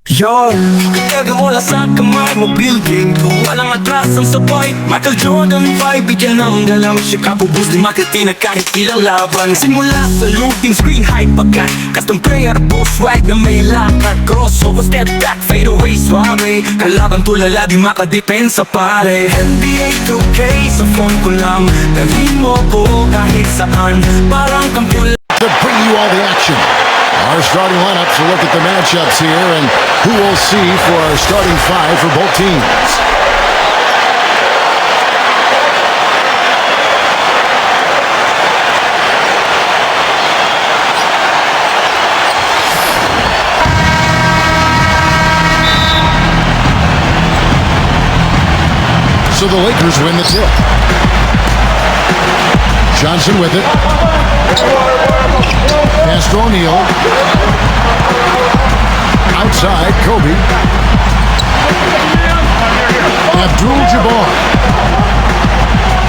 Yon, kataga mula sa kamay mo building walang atras ang sabay Michael Jordan 5, bigyan ng dalang siya kapubus di makatina kahit ilang laban Simula sa looting screen high pagkat custom player boss swag na may lakad Crossover step back fade away suave Kalaban tulala di makadepensa pare NBA2K sa phone ko lang dalhin mo ko kahit saan Parang kampiyon to bring you all the action. Our starting lineups, a look at the matchups here and who we'll see for our starting five for both teams. So the Lakers win the tip. Johnson with it. Pass to O'Neal. Outside, Kobe. Abdul-Jabbar.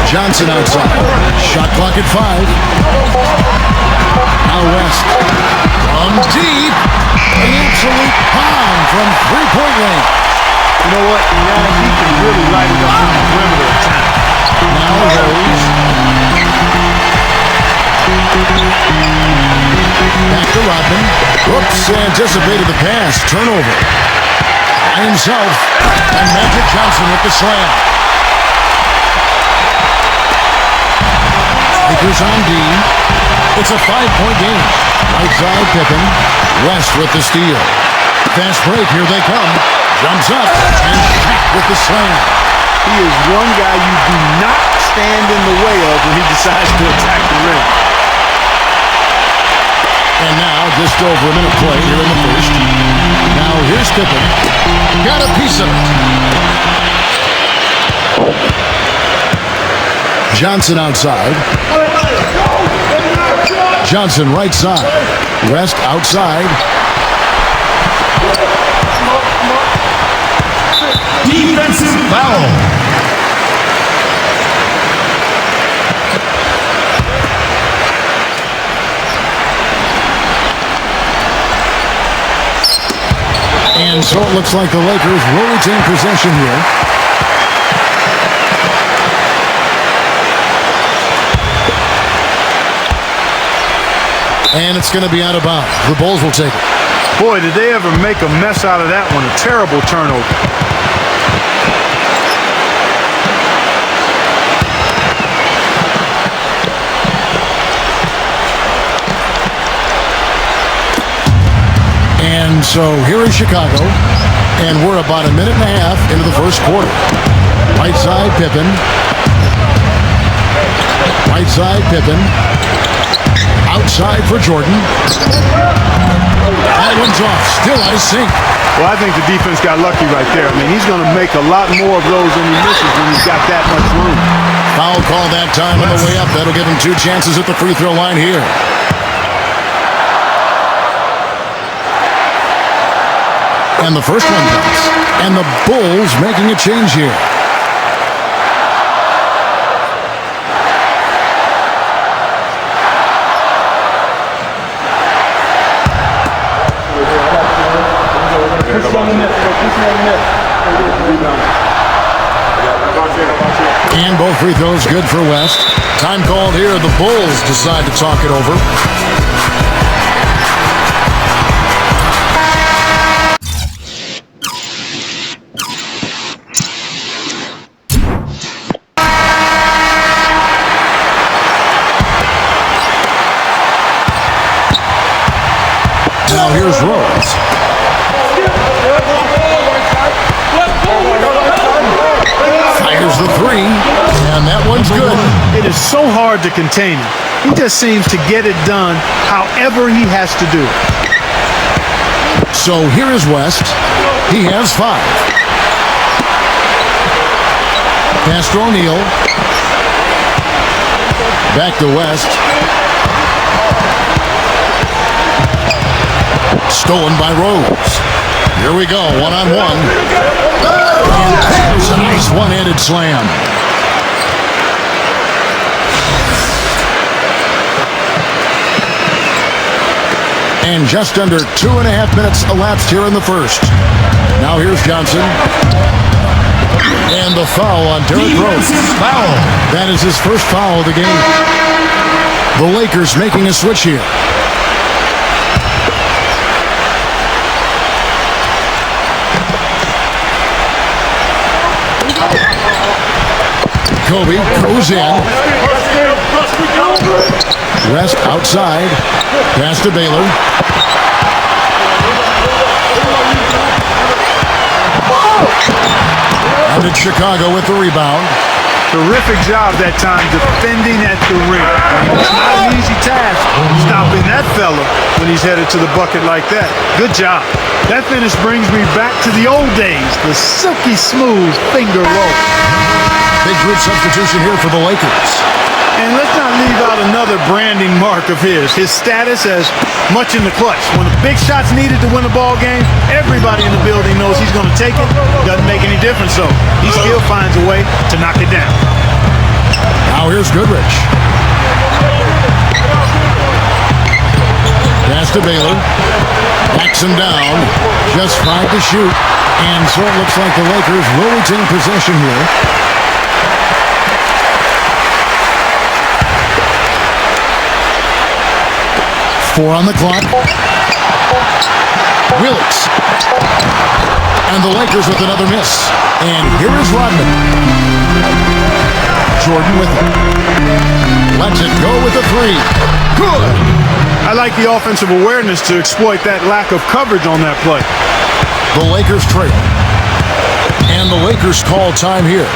Johnson outside. Shot clock at 5. Now West. From deep. An absolute bomb from three-point range. You know what? Now he can really light it up from the perimeter at times. Now Rose. Back to Rodman. Whoops, anticipated the pass. Turnover. By himself. And Magic Johnson with the slam. Lakers on D. It's a 5-point game. Right side Pippen. West with the steal. Fast break, here they come. Jumps up. And Shaq with the slam. He is one guy you do not stand in the way of when he decides to attack the rim. And now, just over a minute play here in the first. Now, here's Pippen. Got a piece of it. Johnson outside. Johnson right side. West outside. Defensive foul. And so it looks like the Lakers will retain possession here. And it's going to be out of bounds. The Bulls will take it. Boy, did they ever make a mess out of that one. A terrible turnover. And so here is Chicago, and we're about a minute and a half into the first quarter. Right side, Pippen. Right side, Pippen. Outside for Jordan. That one's off, still out of sync. Well, I think the defense got lucky right there. I mean, he's going to make a lot more of those than he misses when he's got that much room. Foul call that time on the way up. That'll give him 2 chances at the free throw line here. And the first one comes. And the Bulls making a change here. And both free throws good for West. Time called here. The Bulls decide to talk it over. Now here's Rose. Fires the 3, and that one's good. It is so hard to contain him. He just seems to get it done however he has to do it. So here is West. He has 5. Pass to O'Neal. Back to West. Stolen by Rose. Here we go, one-on-one. And there's a nice one-handed slam. And just under 2.5 minutes elapsed here in the first. Now here's Johnson. And the foul on Derrick Rose. Foul. That is his first foul of the game. The Lakers making a switch here. Kobe goes in. West outside. Pass to Baylor. And it's Chicago with the rebound. Terrific job that time defending at the rim. It's not an easy task stopping that fella when he's headed to the bucket like that. Good job. That finish brings me back to the old days, the silky smooth finger roll. Big group substitution here for the Lakers. And let's not leave out another branding mark of his status as much in the clutch. When the big shot's needed to win a ball game, everybody in the building knows he's going to take it. Doesn't make any difference, though. He still finds a way to knock it down. Now here's Goodrich. Pass to Baylor. Backs him down. Just 5 to shoot. And so it looks like the Lakers will retain possession here. Four on the clock. Wilkes. And the Lakers with another miss. And here is Rodman. Jordan with it. Lets it go with a three. Good. I like the offensive awareness to exploit that lack of coverage on that play. The Lakers trail. And the Lakers call time here.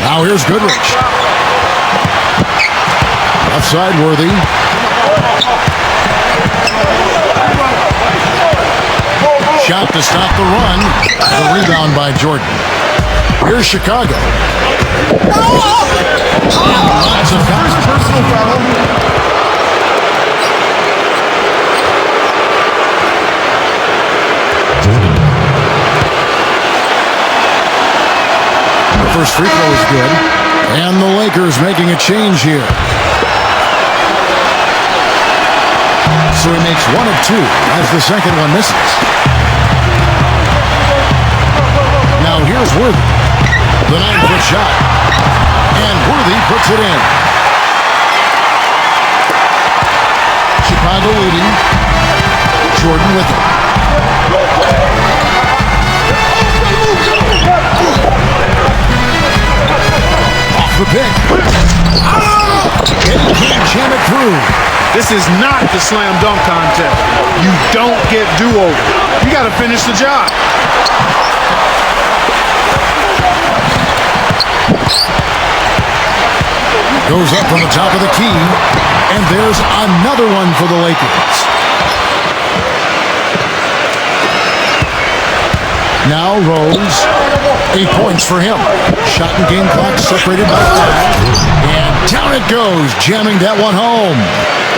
Now here's Goodrich. Offside Worthy. Shot to stop the run. The rebound by Jordan. Here's Chicago. Lots of personal foul. First free throw is good. And the Lakers making a change here. So he makes 1 of 2 as the second one misses. Now here's Worthy. The 9-foot shot. And Worthy puts it in. Chicago leading. Jordan with it. The pick. And he can't jam it through. This is not the slam dunk contest. You don't get do-over. You got to finish the job. Goes up from the top of the key. And there's another one for the Lakers. Now Rose. 8 points for him. Shot and game clock separated by 5. And down it goes, jamming that one home.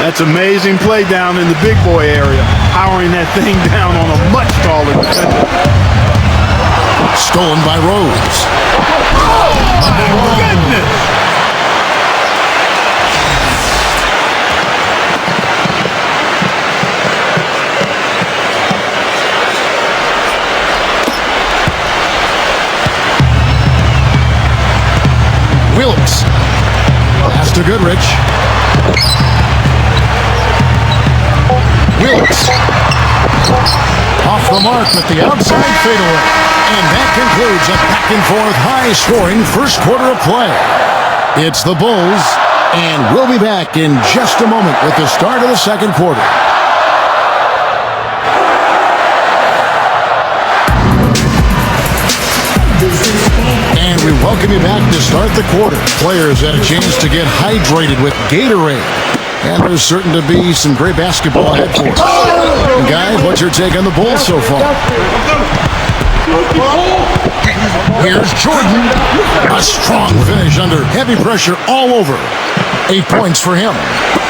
That's amazing play down in the big boy area. Powering that thing down on a much taller defender. Stolen by Rose. Oh, my goodness! Wilkes. Pass to Goodrich. Wilkes. Off the mark with the outside fadeaway. And that concludes a back-and-forth high-scoring first quarter of play. It's the Bulls, and we'll be back in just a moment with the start of the second quarter. And we welcome you back to start the quarter. Players had a chance to get hydrated with Gatorade. And there's certain to be some great basketball ahead for us. And guys, what's your take on the Bulls so far? Here's Jordan. A strong finish under heavy pressure all over. 8 points for him.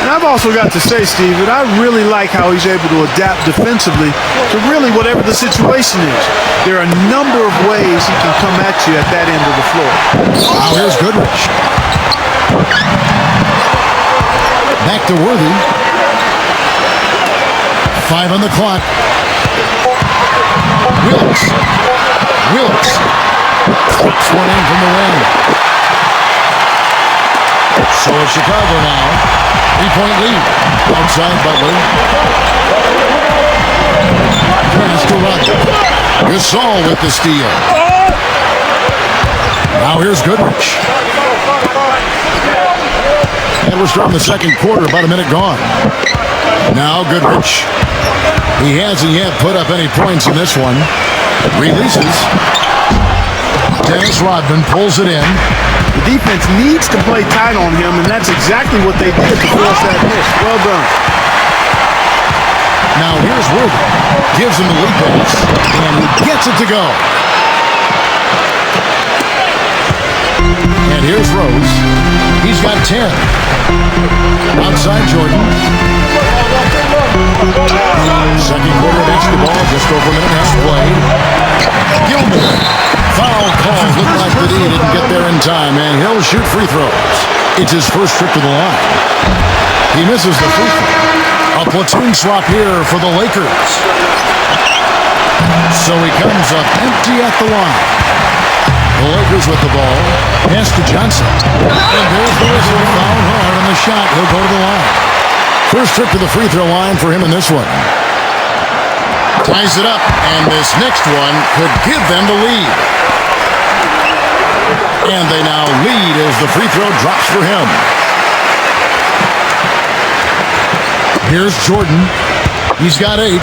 And I've also got to say, Steve, that I really like how he's able to adapt defensively to really whatever the situation is. There are a number of ways he can come at you at that end of the floor. Now here's Goodrich. Back to Worthy. 5 on the clock. Wilkes. Clips one in from the wing. So it's Chicago now. 3-point lead. Outside Butler. Pass to Roger. Gasol with the steal. Now here's Goodrich. And we're starting the second quarter, about a minute gone. Now Goodrich. He hasn't yet put up any points in this one. Releases. Dennis Rodman pulls it in. The defense needs to play tight on him, and that's exactly what they did to force that miss. Well done. Now here's Worthy. Gives him the lead pass, and he gets it to go. And here's Rose. He's got 10. Outside Jordan. Second quarter basketball, just over a minute has played. Gilmore. Foul call. Looked like that he didn't get there in time, and he'll shoot free throws. It's his first trip to the line. He misses the free throw. A platoon swap here for the Lakers. So he comes up empty at the line. The Lakers with the ball. Pass to Johnson. And there's the whistle. Foul hard on the shot. He'll go to the line. First trip to the free throw line for him in this one. Ties it up, and this next one could give them the lead. And they now lead as the free throw drops for him. Here's Jordan. He's got 8.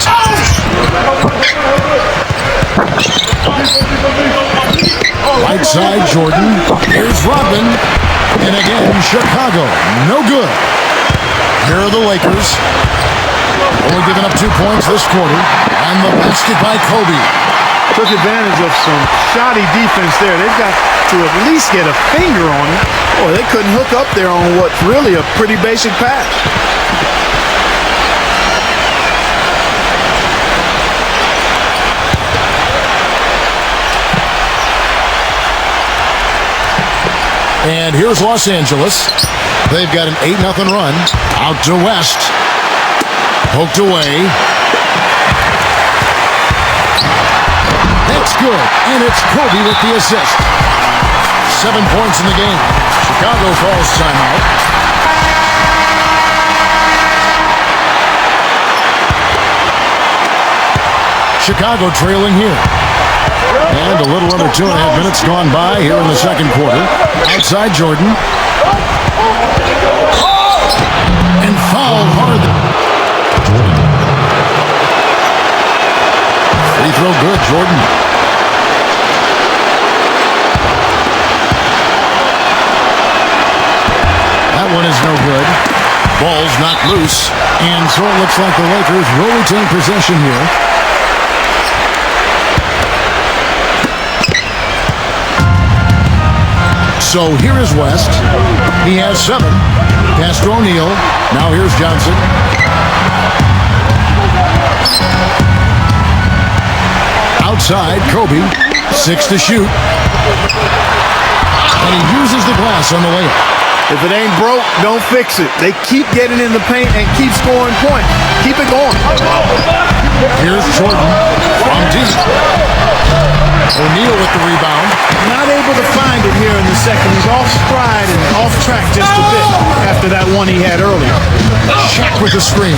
Right side Jordan. Here's Rodman. And again, Chicago. No good. Here are the Lakers. Only giving up 2 points this quarter. And the basket by Kobe. Took advantage of some shoddy defense there. They've got to at least get a finger on it. Boy, they couldn't hook up there on what's really a pretty basic pass. And here's Los Angeles. They've got an 8-0 run. Out to West. Poked away. That's good. And it's Kobe with the assist. 7 points in the game. Chicago calls timeout. Chicago trailing here. And a little under 2.5 minutes gone by here in the second quarter. Outside Jordan. And fouled hard. Free throw good, Jordan. That one is no good. Ball's knocked loose. And so it looks like the Lakers will retain possession here. So here is West. He has 7. Pass to O'Neal. Now here's Johnson. Outside, Kobe. 6 to shoot. And he uses the glass on the layup. If it ain't broke, don't fix it. They keep getting in the paint and keep scoring points. Keep it going. Here's Jordan from deep. O'Neal with the rebound. Not able to find it here in the second. He's off stride and off track just a bit after that one he had earlier. Shaq with the screen.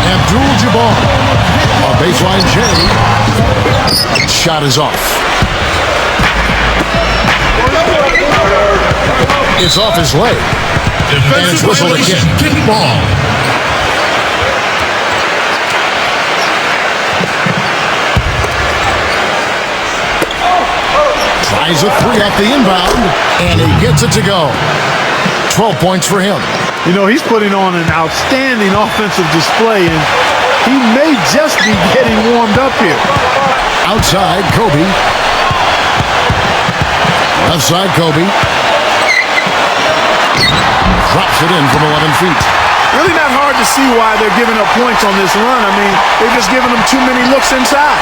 Abdul-Jabbar. A baseline J. Shot is off. It's off his leg. And it's whistled again. Kick ball. Tries a 3 off the inbound, and he gets it to go. 12 points for him. You know, he's putting on an outstanding offensive display, and He may just be getting warmed up here. Outside, Kobe. Left side, Kobe. Drops it in from 11 feet. Really not hard to see why they're giving up points on this run. I mean, they're just giving them too many looks inside.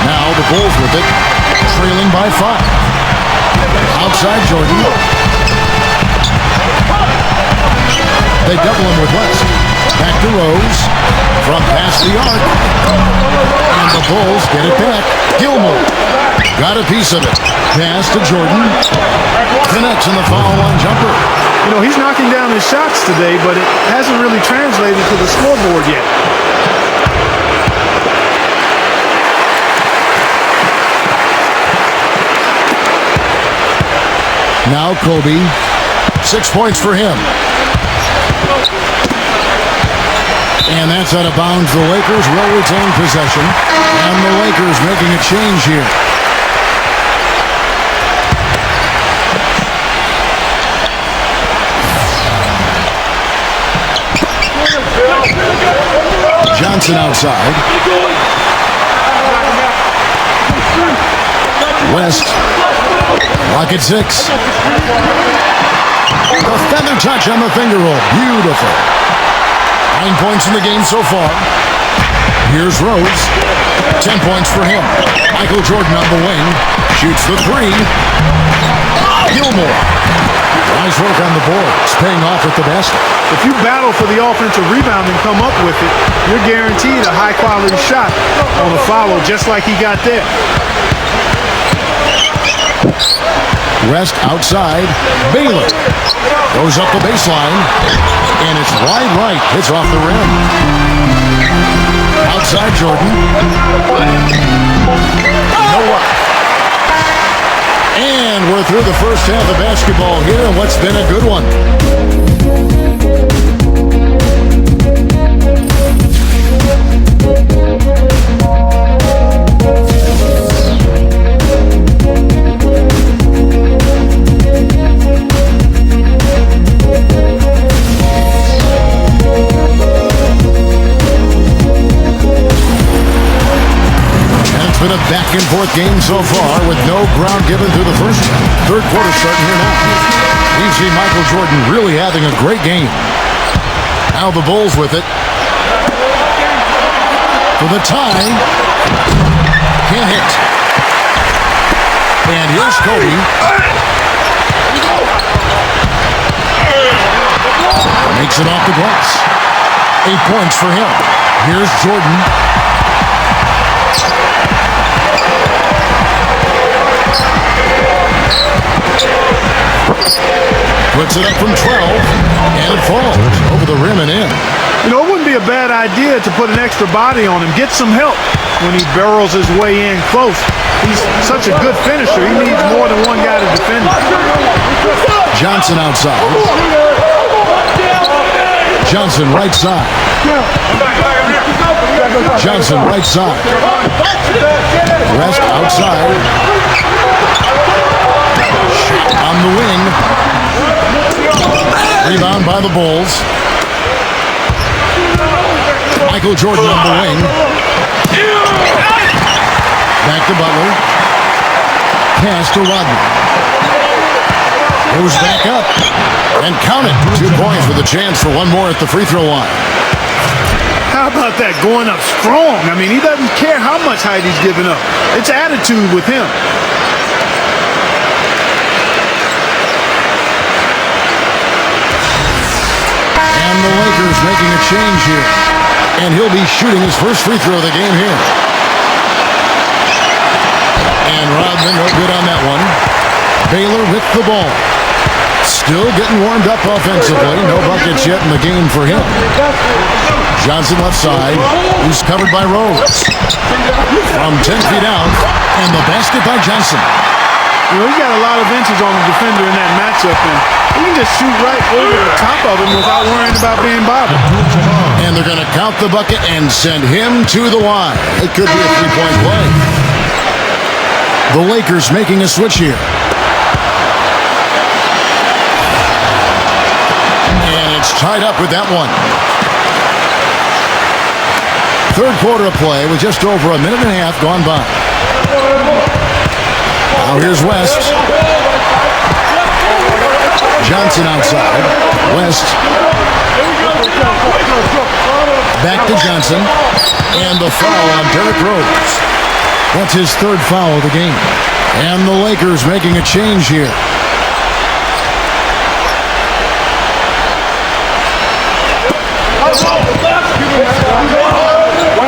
Now the Bulls with it, trailing by 5. Outside, Jordan. They double him with West. Back to Rose. From past the arc. And the Bulls get it back. Gilmore got a piece of it. Pass to Jordan. Connects in the foul line jumper. You know, he's knocking down his shots today, but it hasn't really translated to the scoreboard yet. Now Kobe. 6 points for him. And that's out of bounds. The Lakers will retain possession. And the Lakers making a change here. Johnson outside. West. Lock at 6. A feather touch on the finger roll. Beautiful. 9 points in the game so far. Here's Rose. 10 points for him. Michael Jordan on the wing. Shoots the 3. Gilmore. Nice work on the boards. Paying off with the basket. If you battle for the offensive rebound and come up with it, you're guaranteed a high-quality shot on a follow, just like he got there. West outside. Baylor goes up the baseline. And it's wide right. Hits off the rim. Outside Jordan. No luck. And we're through the first half of basketball here in what's been a good one. Been a back-and-forth game so far with no ground given through the first. Third quarter starting here now. We've seen Michael Jordan really having a great game. Now the Bulls with it. For the tie. Can't hit. And here's Kobe. Makes it off the glass. 8 points for him. Here's Jordan. Puts it up from 12, and it falls over the rim and in. You know, it wouldn't be a bad idea to put an extra body on him, get some help when he barrels his way in close. He's such a good finisher. He needs more than one guy to defend him. Johnson outside. Johnson right side. Johnson right side. West outside. Shot on the wing. Rebound by the Bulls. Michael Jordan on the wing. Back to Butler. Pass to Rodman. Goes back up. And count it. 2 points with a chance for one more at the free throw line. How about that, going up strong? I mean, he doesn't care how much height he's giving up. It's attitude with him. And the Lakers making a change here. And he'll be shooting his first free throw of the game here. And Rodman no good on that one. Baylor with the ball. Still getting warmed up offensively. No buckets yet in the game for him. Johnson left side. He's covered by Rose. From 10 feet out. And the basket by Johnson. You know, he got a lot of inches on the defender in that matchup, and he can just shoot right over the top of him without worrying about being bothered. And they're going to count the bucket and send him to the line. It could be a three-point play. The Lakers making a switch here. And it's tied up with that one. Third quarter of play with just over a minute and a half gone by. Now here's West. Johnson outside. West. Back to Johnson. And the foul on Derrick Rose. That's his third foul of the game. And the Lakers making a change here.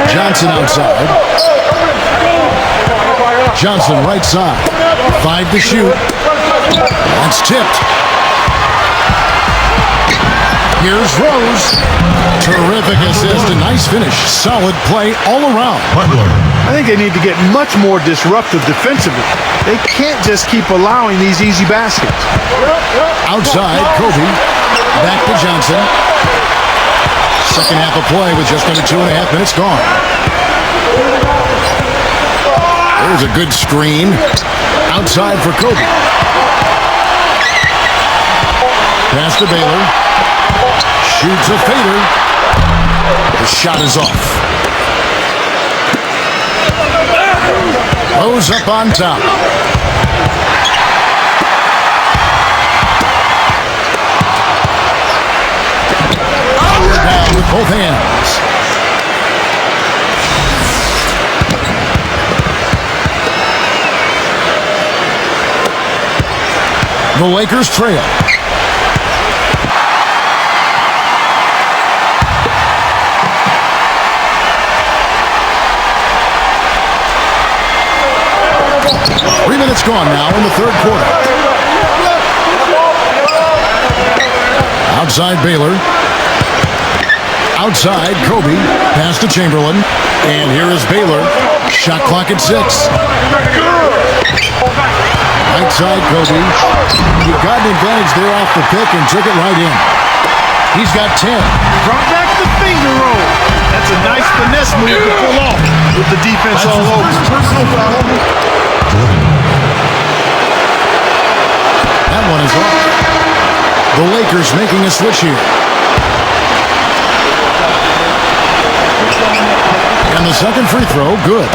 Johnson outside. Johnson right side. 5 to shoot. That's tipped. Here's Rose. Terrific assist. A nice finish. Solid play all around. Butler. I think they need to get much more disruptive defensively. They can't just keep allowing these easy baskets. Outside, Kobe. Back to Johnson. Second half of play with just under 2.5 minutes gone. There's a good screen. Outside for Kobe. Pass to Baylor. Shoots a fader. The shot is off. Rose up on top. Power down with both hands. The Lakers trail. Three minutes gone now in the third quarter. Outside Baylor. Outside Kobe. Pass to Chamberlain. And here is Baylor. Shot clock at 6. Right side Kobe. He got an advantage there off the pick and took it right in. He's got 10. Drop back the finger roll. That's a nice finesse move to pull off with the defense all over. Personal foul. That one is off. The Lakers making a switch here. And the second free throw, good.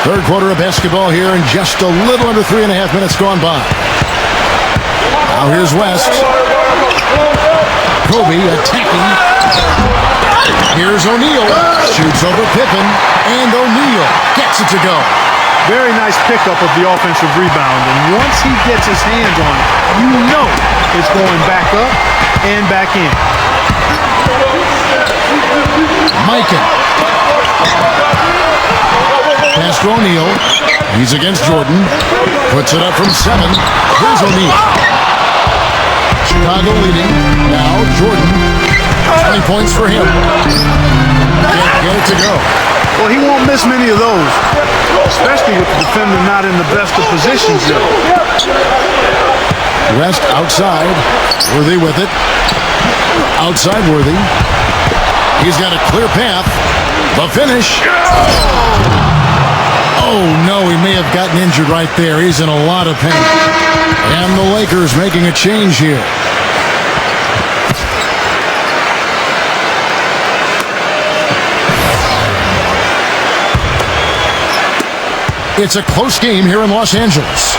Third quarter of basketball here and just a little under 3.5 minutes gone by. Now here's West. Kobe attacking. Here's O'Neal. Shoots over Pippen. And O'Neal gets it to go. Very nice pickup of the offensive rebound. And once he gets his hands on it, you know it's going back up and back in. Mikan. Pass to O'Neal. He's against Jordan. Puts it up from 7. Here's O'Neal. Chicago leading. Now Jordan. 20 points for him. Can't get it to go. Well, he won't miss many of those, especially with the defender not in the best of positions yet. West outside. Worthy with it. Outside Worthy. He's got a clear path. The finish. Oh, no, he may have gotten injured right there. He's in a lot of pain. And the Lakers making a change here. It's a close game here in Los Angeles.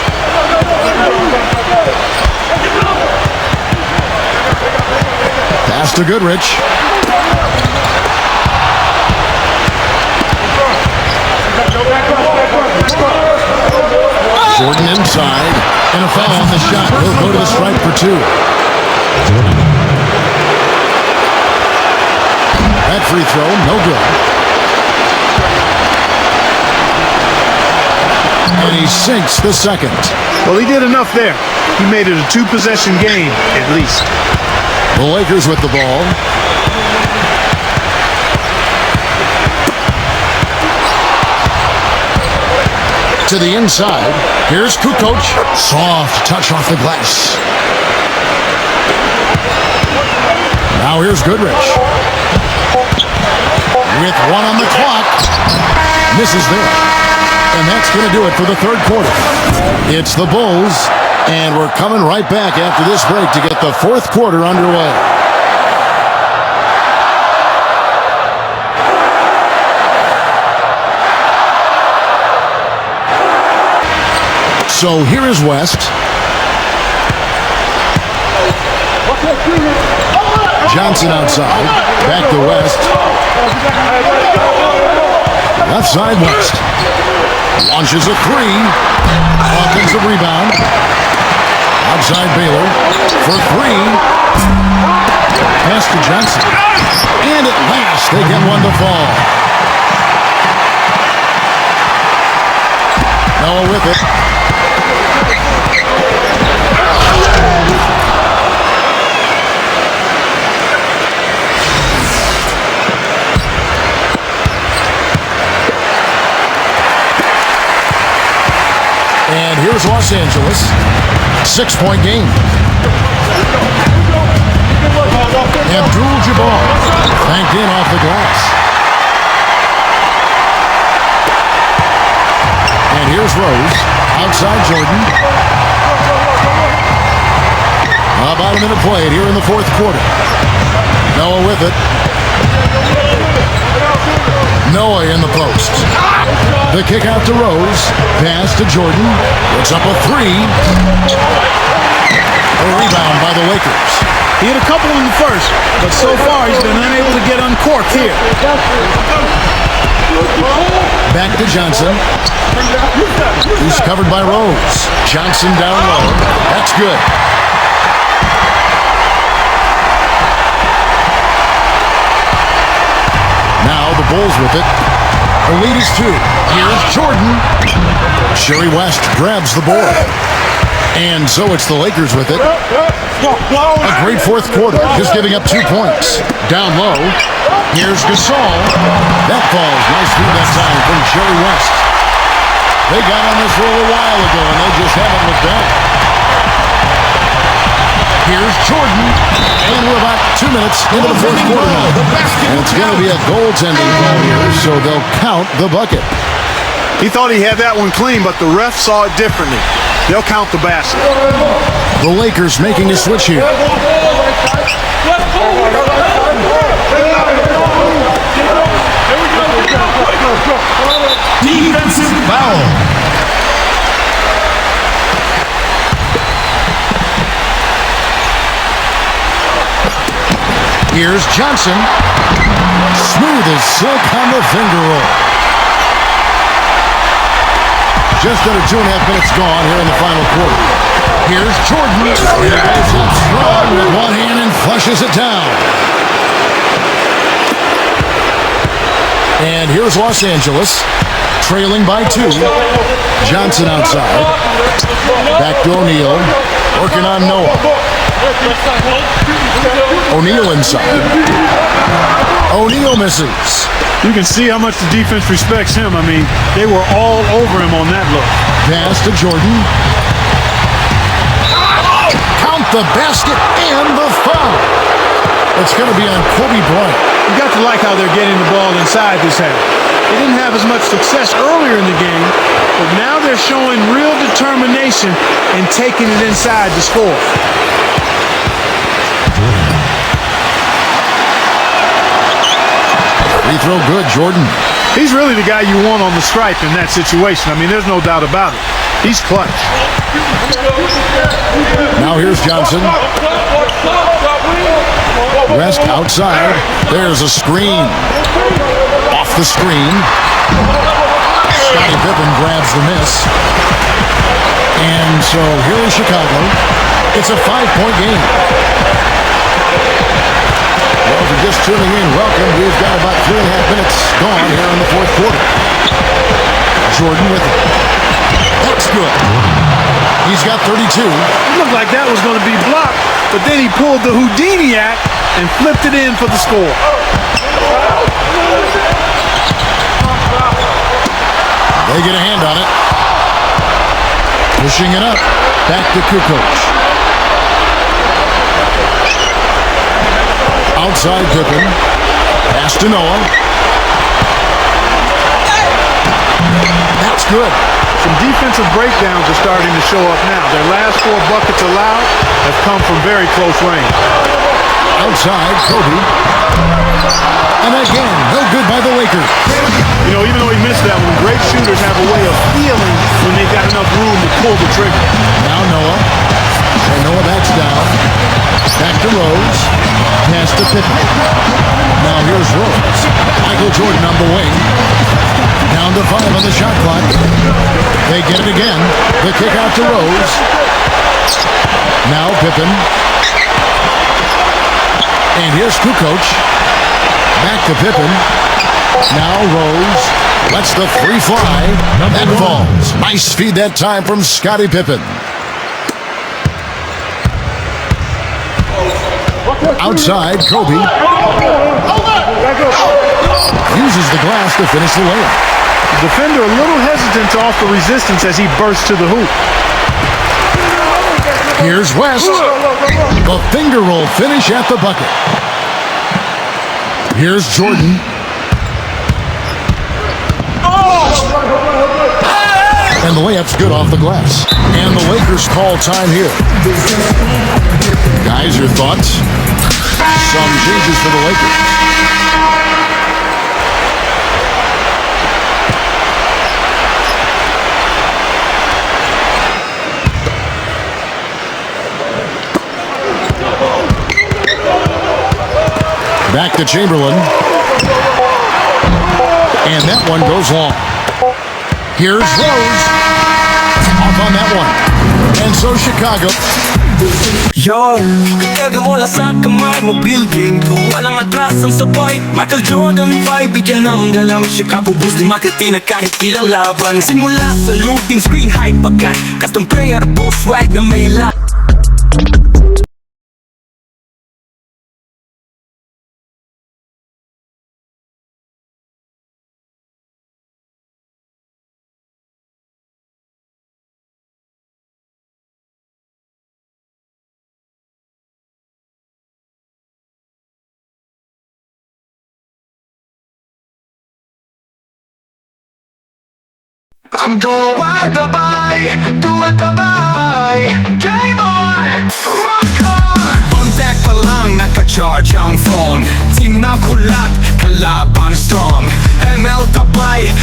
Pass to Goodrich. Jordan inside, and a foul on the shot. He'll go to the stripe for 2. That free throw, no good. And he sinks the second. Well, he did enough there. He made it a 2-possession game, at least. The Lakers with the ball. To the inside. Here's Kukoc. Soft touch off the glass. Now here's Goodrich. With 1 on the clock. Misses there. And that's going to do it for the third quarter. It's the Bulls. And we're coming right back after this break to get the fourth quarter underway. So here is West. Johnson outside. Back to West. Left side West. Launches a three. Offensive rebound. Outside Baylor for three. Pass to Johnson. And at last they get one to fall. Noah with it. And here's Los Angeles. 6-point game. Abdul-Jabbar banked in off the glass. And here's Rose. Outside Jordan. About a minute played here in the fourth quarter. Noah with it. Noah in the post. The kick out to Rose. Pass to Jordan. Puts up a three. A rebound by the Lakers. He had a couple in the first, but so far he's been unable to get uncorked here. Back to Johnson. He's covered by Rose. Johnson down low. That's good. Now the Bulls with it. The lead is 2. Here's Jordan. Sherry West grabs the board. And so it's the Lakers with it. A great fourth quarter, just giving up 2 points. Down low. Here's Gasol. That falls. Nice feed that time from Sherry West. They got on this for a while ago, and they just haven't looked back. Here's Jordan. And we're about 2 minutes into the fourth quarter now. And it's going to be a goaltending call here, so they'll count the bucket. He thought he had that one clean, but the ref saw it differently. They'll count the basket. The Lakers making a switch here. Defensive foul. Here's Johnson. Smooth as silk on the finger roll. Just under 2.5 minutes gone here in the final quarter. Here's Jordan. He goes up strong with one hand and flushes it down. And here's Los Angeles, trailing by 2. Johnson outside. Back to O'Neal. Working on Noah. O'Neal inside. O'Neal misses. You can see how much the defense respects him. I mean, they were all over him on that look. Pass to Jordan. Count the basket and the foul. It's going to be on Kobe Bryant. You got to like how they're getting the ball inside this half. They didn't have as much success earlier in the game, but now they're showing real determination in taking it inside to score. Free throw good, Jordan. He's really the guy you want on the stripe in that situation. I mean, there's no doubt about it. He's clutch. Now here's Johnson. West outside. There's a screen. Off the screen. Scottie Pippen grabs the miss. And so here in Chicago, it's a 5-point game. Well, if you're just tuning in, welcome. We've got about 3.5 minutes gone here in the fourth quarter. Jordan with it. That's good. He's got 32. It looked like that was going to be blocked, but then he pulled the Houdini act and flipped it in for the score. They get a hand on it. Pushing it up. Back to Kukoc. Outside Pippen. Pass to Noah. That's good. Some defensive breakdowns are starting to show up now. Their last 4 buckets allowed have come from very close range. Outside, Kobe. And again, no good by the Lakers. You know, even though he missed that one, great shooters have a way of feeling when they've got enough room to pull the trigger. Now Noah. And Noah backs down. Back to Rose. Pass to Pippen. Now here's Rose. Michael Jordan on the wing. Down to 5 on the shot clock. They get it again. The kick out to Rose. Now Pippen. And here's Kukoc. Back to Pippen. Now Rose. Lets the three fly. That falls. Nice feed that time from Scottie Pippen. Outside, Kobe. Uses the glass to finish the layup. The defender a little hesitant to offer resistance as he bursts to the hoop. Here's West. The finger roll finish at the bucket. Here's Jordan. And the layup's good off the glass. And the Lakers call time here. Guys, your thoughts? Some changes for the Lakers. Back to Chamberlain. And that one goes long. Here's Rose. Off on that one. And so Chicago. Yo, kataga mula sa kamay mo building to walang atrasang sabay Michael Jordan 5, bigyan ng galang Chicago Bulls di makatina kahit ilang laban Simula sa looting screen, high pagkat custom player, post swag na may laban I'm doing bye-bye, game on, rock on On deck pa lang, naka-charge ang phone Team na kulat, kalaban strong ML tabay